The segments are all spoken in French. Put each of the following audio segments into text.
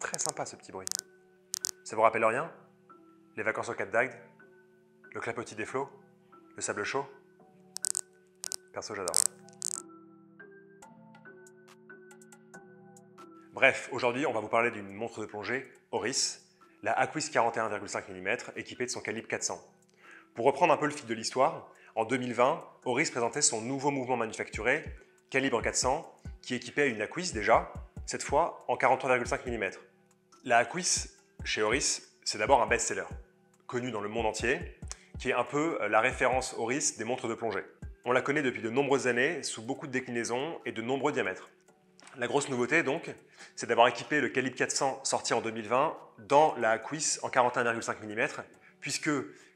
Très sympa ce petit bruit. Ça vous rappelle rien? Les vacances au Cap d'Agde? Le clapotis des flots? Le sable chaud? Perso, j'adore. Bref, aujourd'hui, on va vous parler d'une montre de plongée Oris, la Aquis 41,5 mm, équipée de son calibre 400. Pour reprendre un peu le fil de l'histoire, en 2020, Oris présentait son nouveau mouvement manufacturé, calibre 400, qui équipait une Aquis déjà, cette fois en 43,5 mm. La Aquis, chez Oris, c'est d'abord un best-seller, connu dans le monde entier, qui est un peu la référence Oris des montres de plongée. On la connaît depuis de nombreuses années, sous beaucoup de déclinaisons et de nombreux diamètres. La grosse nouveauté, donc, c'est d'avoir équipé le calibre 400 sorti en 2020 dans la Aquis en 41,5 mm, puisque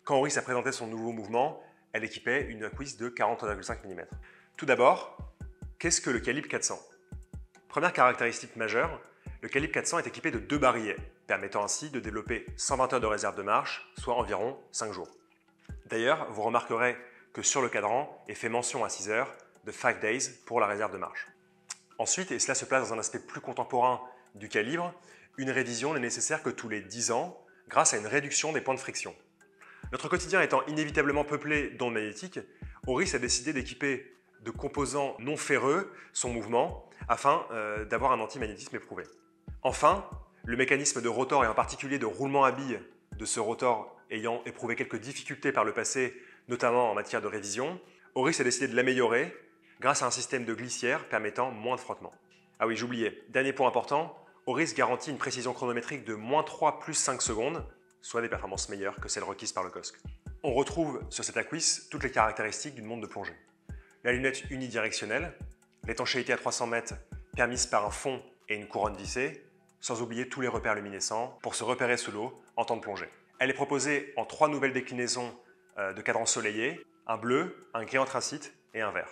quand Oris a présenté son nouveau mouvement, elle équipait une Aquis de 43,5 mm. Tout d'abord, qu'est-ce que le calibre 400? Première caractéristique majeure, le calibre 400 est équipé de 2 barilets, permettant ainsi de développer 120 heures de réserve de marche, soit environ 5 jours. D'ailleurs, vous remarquerez que sur le cadran est fait mention à 6 heures de 5 days pour la réserve de marche. Ensuite, et cela se place dans un aspect plus contemporain du calibre, une révision n'est nécessaire que tous les 10 ans grâce à une réduction des points de friction. Notre quotidien étant inévitablement peuplé d'ondes magnétiques, Oris a décidé d'équiper de composants non ferreux son mouvement afin d'avoir un antimagnétisme éprouvé. Enfin, le mécanisme de rotor et en particulier de roulement à billes de ce rotor ayant éprouvé quelques difficultés par le passé, notamment en matière de révision, Oris a décidé de l'améliorer grâce à un système de glissière permettant moins de frottement. Ah oui, j'oubliais, dernier point important, Oris garantit une précision chronométrique de -3 plus 5 secondes, soit des performances meilleures que celles requises par le COSC. On retrouve sur cette Aquis toutes les caractéristiques d'une montre de plongée. La lunette unidirectionnelle, l'étanchéité à 300 mètres permise par un fond et une couronne vissée, sans oublier tous les repères luminescents pour se repérer sous l'eau en temps de plongée. Elle est proposée en 3 nouvelles déclinaisons de cadran soleillé, un bleu, un gris anthracite et un vert.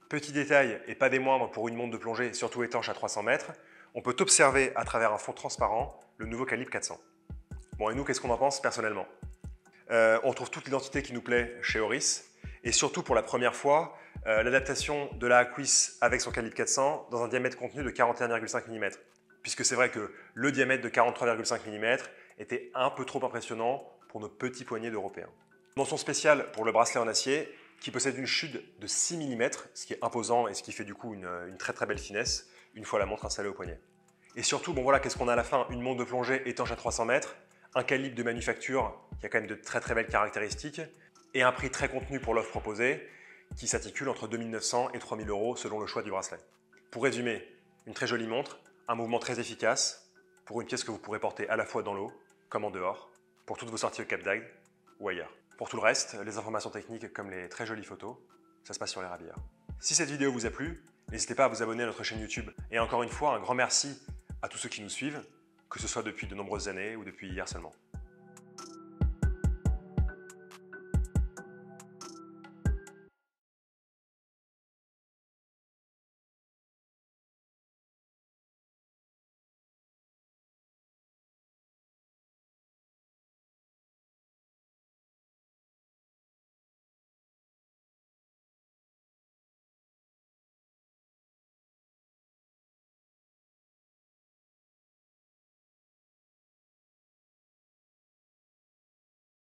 Petit détail, et pas des moindres pour une montre de plongée, surtout étanche à 300 mètres, on peut observer à travers un fond transparent le nouveau calibre 400. Bon, et nous, qu'est-ce qu'on en pense personnellement? On trouve toute l'identité qui nous plaît chez Oris, et surtout pour la première fois, l'adaptation de la Aquis avec son calibre 400 dans un diamètre contenu de 41,5 mm. Puisque c'est vrai que le diamètre de 43,5 mm était un peu trop impressionnant pour nos petits poignets d'Européens. Mention spéciale pour le bracelet en acier, qui possède une chute de 6 mm, ce qui est imposant et ce qui fait du coup une très très belle finesse une fois la montre installée au poignet. Et surtout, bon voilà, qu'est-ce qu'on a à la fin? Une montre de plongée étanche à 300 mètres, un calibre de manufacture qui a quand même de très très belles caractéristiques et un prix très contenu pour l'offre proposée qui s'articule entre 2 900 et 3 000 € selon le choix du bracelet. Pour résumer, une très jolie montre, un mouvement très efficace pour une pièce que vous pourrez porter à la fois dans l'eau comme en dehors pour toutes vos sorties au Cap d'Agde ou ailleurs. Pour tout le reste, les informations techniques comme les très jolies photos, ça se passe sur les Rabilleurs. Si cette vidéo vous a plu, n'hésitez pas à vous abonner à notre chaîne YouTube. Et encore une fois, un grand merci à tous ceux qui nous suivent, que ce soit depuis de nombreuses années ou depuis hier seulement.